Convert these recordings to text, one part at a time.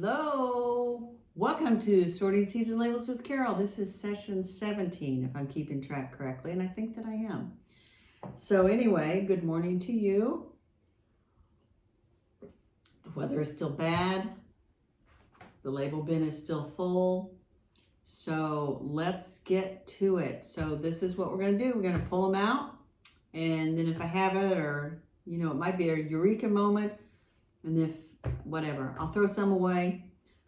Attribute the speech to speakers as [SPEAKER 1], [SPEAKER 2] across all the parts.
[SPEAKER 1] Hello, welcome to Sorting Season Labels with Carol. This is session 17, if I'm keeping track correctly, and I think that I am. So anyway, good morning to you. The weather is still bad. The label bin is still full. So let's get to it. So this is what we're going to do. We're going to pull them out, and then if I have it, or it might be a eureka moment, and if whatever, I'll throw some away.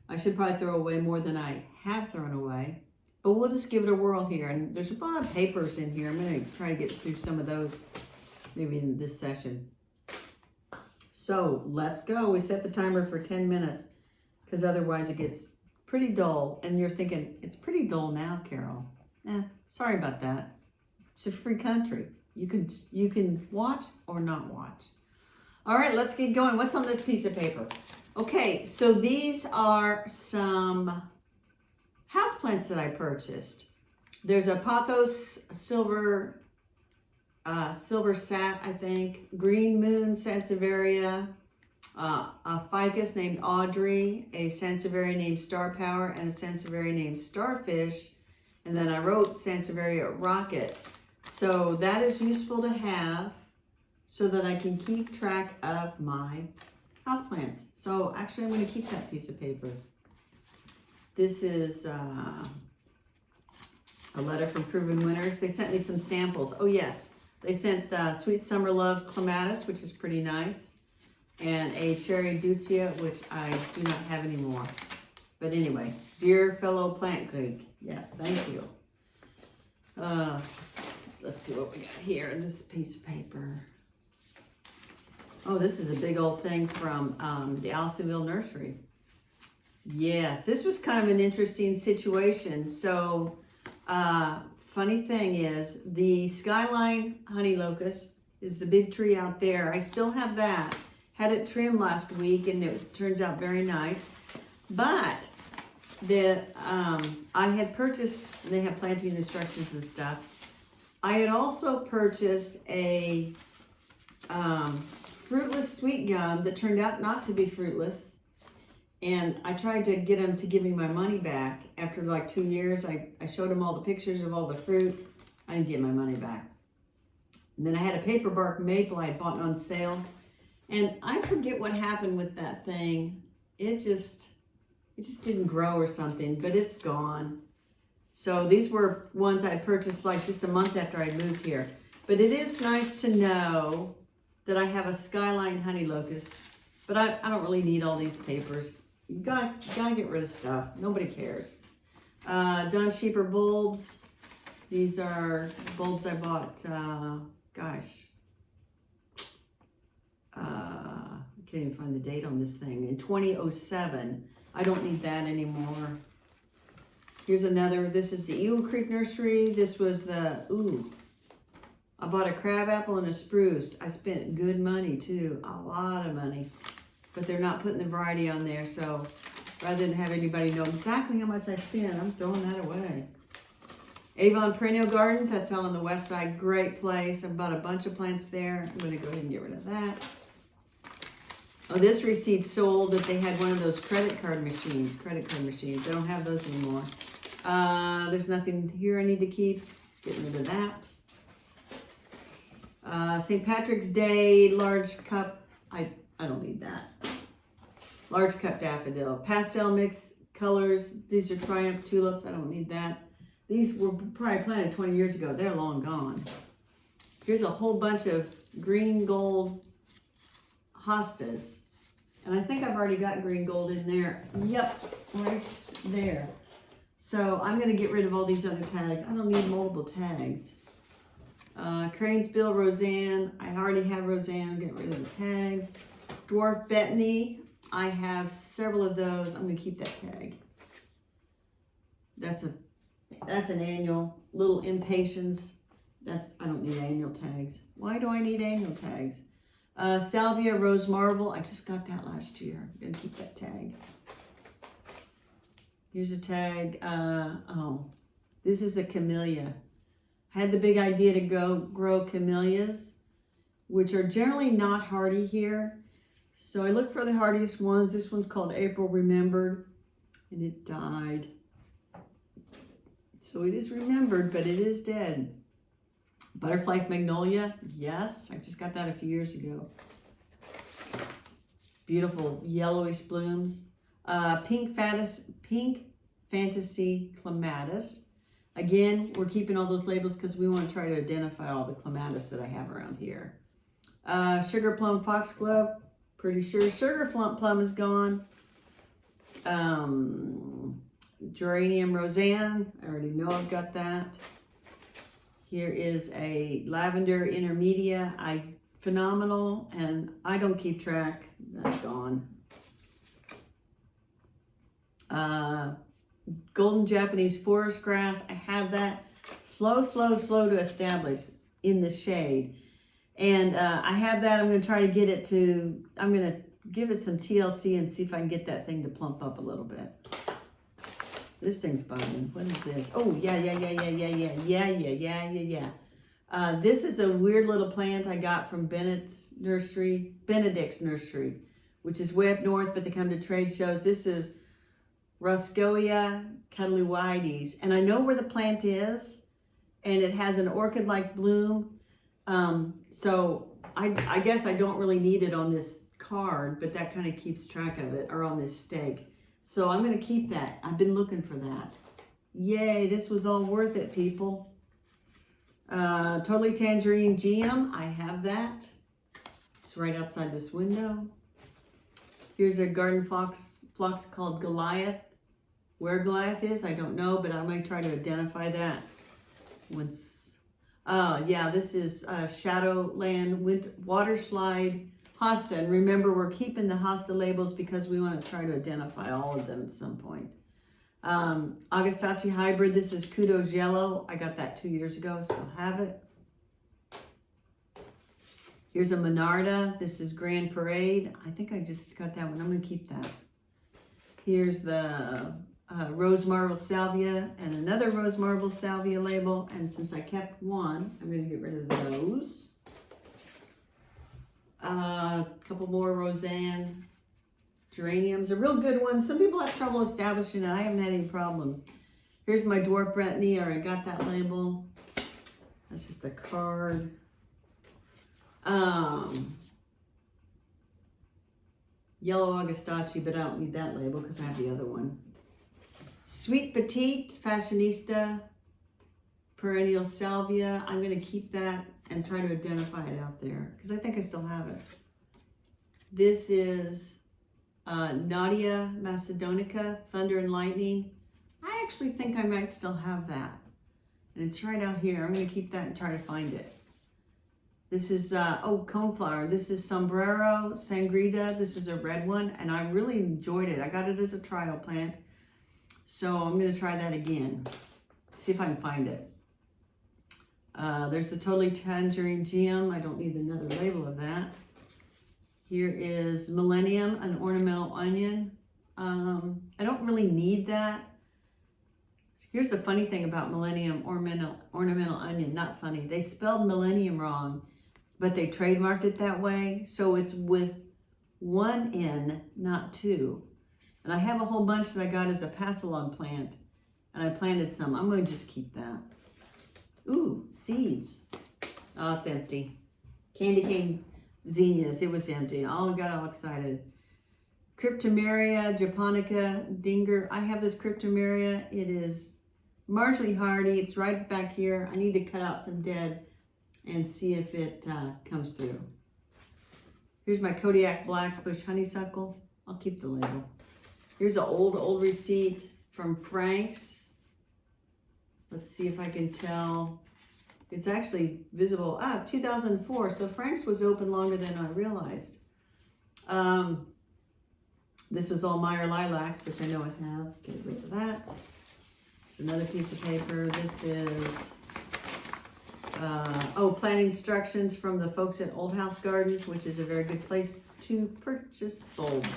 [SPEAKER 1] I should probably throw away more than I have thrown away, but we'll just give it a whirl here. And there's a lot of papers in here. I'm going to try to get through some of those maybe in this session. So let's go. We set the timer for 10 minutes because otherwise it gets pretty dull. And you're thinking, it's pretty dull now, Carol. Sorry about that. It's a free country. You can watch or not watch. All right, let's get going. What's on this piece of paper? Okay, so these are some houseplants that I purchased. There's a Pothos silver sat, I think, green moon sansevieria, a ficus named Audrey, a sansevieria named Star Power, and a sansevieria named Starfish. And then I wrote sansevieria rocket. So that is useful to have, so that I can keep track of my houseplants. So actually, I'm going to keep that piece of paper. This is a letter from Proven Winners. They sent me some samples. Oh yes, they sent Sweet Summer Love Clematis, which is pretty nice, and a Cherry Deutzia, which I do not have anymore. But anyway, dear fellow plant geek, yes, thank you. Let's see what we got here in this piece of paper. Oh, this is a big old thing from the Allisonville Nursery. Yes, this was kind of an interesting situation. So, funny thing is, the Skyline Honey Locust is the big tree out there. I still have that. Had it trimmed last week, and it turns out very nice. But I had purchased, they have planting instructions and stuff. I had also purchased a fruitless sweet gum that turned out not to be fruitless, and I tried to get him to give me my money back after like 2 years. I showed him all the pictures of all the fruit. I didn't get my money back. And then I had a paper bark maple I had bought on sale, and I forget what happened with that thing. It just didn't grow or something, but it's gone. So these were ones I purchased like just a month after I moved here. But it is nice to know that I have a Skyline Honey Locust, but I don't really need all these papers. You gotta get rid of stuff. Nobody cares. John Sheeper bulbs. These are bulbs I bought, I can't even find the date on this thing, in 2007. I don't need that anymore. Here's another, this is the Eagle Creek Nursery. This was I bought a crabapple and a spruce. I spent good money too, a lot of money. But they're not putting the variety on there, so rather than have anybody know exactly how much I spent, I'm throwing that away. Avon Perennial Gardens, that's out on the west side. Great place. I bought a bunch of plants there. I'm going to go ahead and get rid of that. Oh, this receipt sold that they had one of those credit card machines. They don't have those anymore. There's nothing here I need to keep. Getting rid of that. St. Patrick's Day large cup. I don't need that. Large cup daffodil. Pastel mix colors. These are Triumph tulips. I don't need that. These were probably planted 20 years ago. They're long gone. Here's a whole bunch of green gold hostas. And I think I've already got green gold in there. Yep, right there. So I'm going to get rid of all these other tags. I don't need multiple tags. Crane's Bill Roseanne. I already have Roseanne. Get rid of the tag. Dwarf Bethany. I have several of those. I'm going to keep that tag. That's an annual. Little Impatiens. I don't need annual tags. Why do I need annual tags? Salvia Rose Marble. I just got that last year. I'm going to keep that tag. Here's a tag. This is a camellia. Had the big idea to grow camellias, which are generally not hardy here. So I looked for the hardiest ones. This one's called April Remembered, and it died. So it is remembered, but it is dead. Butterflies Magnolia, yes, I just got that a few years ago. Beautiful yellowish blooms. Pink Fantasy Clematis. Again, we're keeping all those labels because we want to try to identify all the clematis that I have around here. Sugar Plum Foxglove, pretty sure Sugar Plum is gone. Geranium Roseanne, I already know I've got that. Here is a Lavender Intermedia, phenomenal, and I don't keep track, that's gone. Golden Japanese Forest Grass, I have that. Slow to establish in the shade. And I have that. I'm going to try to get it to, I'm going to give it some TLC and see if I can get that thing to plump up a little bit. This thing's bugging. What is this? Oh, yeah. This is a weird little plant I got from Benedict's Nursery, which is way up north, but they come to trade shows. This is Roscoea cataluides, and I know where the plant is, and it has an orchid-like bloom. So I guess I don't really need it on this card, but that kind of keeps track of it, or on this stake. So I'm going to keep that. I've been looking for that. Yay, this was all worth it, people. Totally Tangerine GM, I have that. It's right outside this window. Here's a garden phlox called Goliath. Where Goliath is, I don't know, but I'm going to try to identify that once. Yeah, this is Shadowland Water Slide Hosta. And remember, we're keeping the Hosta labels because we want to try to identify all of them at some point. Augustachi Hybrid, this is Kudos Yellow. I got that 2 years ago, still have it. Here's a Monarda. This is Grand Parade. I think I just got that one. I'm going to keep that. Here's the Rose Marble Salvia and another Rose Marble Salvia label. And since I kept one, I'm going to get rid of those. A couple more Roseanne geraniums. A real good one. Some people have trouble establishing it. I haven't had any problems. Here's my Dwarf Brittany. I already got that label. That's just a card. Yellow Augustachi, but I don't need that label because I have the other one. Sweet Petite Fashionista Perennial Salvia. I'm going to keep that and try to identify it out there because I think I still have it. This is Nadia Macedonica Thunder and Lightning. I actually think I might still have that. And it's right out here. I'm going to keep that and try to find it. This is, coneflower. This is Sombrero Sangrita. This is a red one, and I really enjoyed it. I got it as a trial plant. So I'm going to try that again. See if I can find it. There's the Totally Tangerine GM. I don't need another label of that. Here is Millennium, an ornamental onion. I don't really need that. Here's the funny thing about Millennium ornamental onion. Not funny. They spelled Millennium wrong, but they trademarked it that way. So it's with one N, not two. And I have a whole bunch that I got as a pass-along plant, and I planted some. I'm going to just keep that. Ooh, seeds. Oh, it's empty. Candy cane zinnias. It was empty. Oh, I got all excited. Cryptomeria japonica dinger. I have this Cryptomeria. It is marginally hardy. It's right back here. I need to cut out some dead and see if it comes through. Here's my Kodiak Blackbush honeysuckle. I'll keep the label. Here's an old receipt from Frank's. Let's see if I can tell. It's actually visible. 2004. So Frank's was open longer than I realized. This was all Meyer Lilacs, which I know I have. Get rid of that. It's another piece of paper. This is, plant instructions from the folks at Old House Gardens, which is a very good place to purchase bulbs.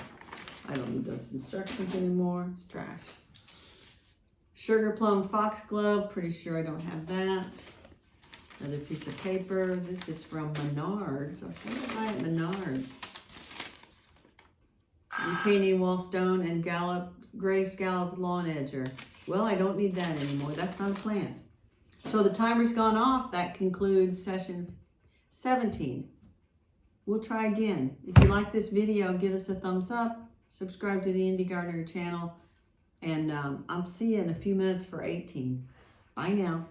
[SPEAKER 1] I don't need those instructions anymore. It's trash. Sugar Plum Foxglove. Pretty sure I don't have that. Another piece of paper. This is from Menards. I think I buy at Menards. Retaining wall stone and gray scallop lawn edger. Well, I don't need that anymore. That's not a plant. So the timer's gone off. That concludes session 17. We'll try again. If you like this video, give us a thumbs up. Subscribe to the Indie Gardener channel. And I'll see you in a few minutes for 18. Bye now.